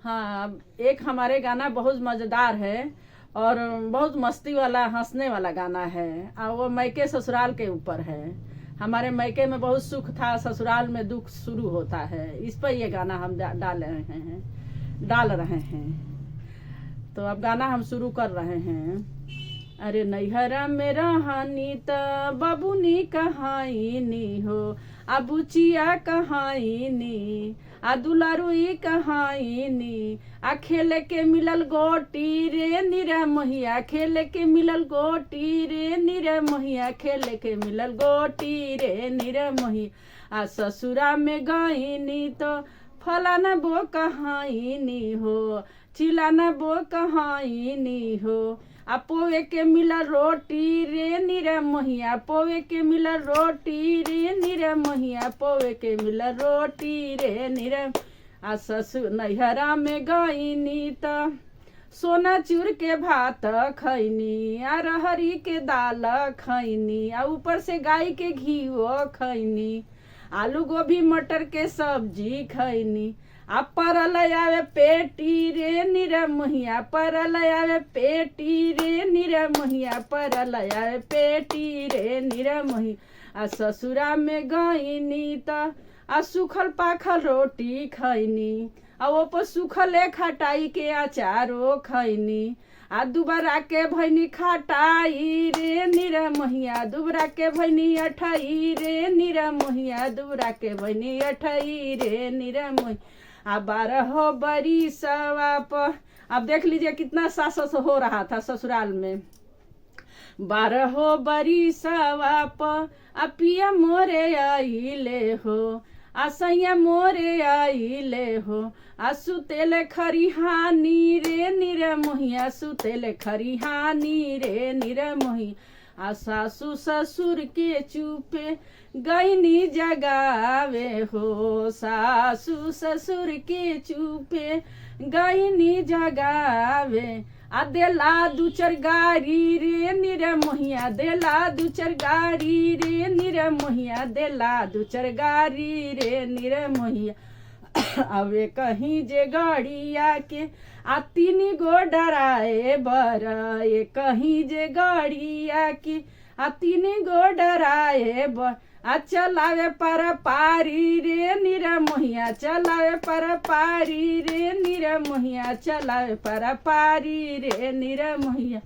हाँ, एक हमारे गाना बहुत मज़ेदार है और बहुत मस्ती वाला हंसने वाला गाना है। और वो मैके ससुराल के ऊपर है। हमारे मैके में बहुत सुख था, ससुराल में दुख शुरू होता है। इस पर ये गाना हम डाल रहे हैं। तो अब गाना हम शुरू कर रहे हैं। अरे नैहरा में रहनी त बबुनी कहाईनी हो, आ बुचिया कहाईनी, आ दुलारुई कहाईनी, आ खेले के मिलल गोटी रे निरा महिया, खेले के मिलल गोटी रे निरा महिया, खेले के मिलल गोटी रे निरा महिया। आ ससुरा में गईनी तो फलाना बो कहाईनी हो, चिलाना बो कहाईनी हो, आ पोवे के मिला रोटी रे निरा महिया, पोवे के मिला रोटी रे निरा महिया, पोवे के मिला रोटी रे निरा। आ ससुर नैहरा में गईनी त सोना चूर के भात खैनी, आ रहरी के दाल खैनी, आ ऊपर से गाय के घी खैनी, आलू गोभी मटर के सब्जी खैनी। आ परल आवे पेटी रे निरा महिया, परल आवे पेटी रे निरा महिया, परल आवे पेटी रे निरा महिया। आ ससुरा में गईनी त आ सुखल पाखल रोटी खैनी, आ वो पर सुखले खटाई के अचारो खैनी। आ दुबारा के भैनी खटाई रे निरा महिया, दुबरा के भैनी अठाई रे निरा महिया, दुबरा के भैनी अठाई रे निरा महिया। आ 12 बरिसवा पर अब देख लीजिए कितना सास हो रहा था ससुराल में। 12 बरिसवा पर आ पिया मोरे आइले हो, आ सैया मोरे आइले हो, आ सुतेले खरिहानी रे निरा महिया, सुतेले खरिहानी रे निरा महिया। आ सासू ससुर के चुपे गईनी जगावे हो, सासू ससुर के चुपे गईनी जगावे। आ देला दू चार गारी रे निरा महिया, देला दू चार गारी रे निरा महिया, देला दू चार गारी रे निरा महिया। अवे कहीं जे गाड़िया के आ 3 गो डराए बर, ये कहीं जे गाड़िया के आ 3 गो डराए बर। आ चलावे पर पारी रे निरा महिया, चलावे पर पारी रे निरा महिया, चलावे पर पारी रे निरा महिया।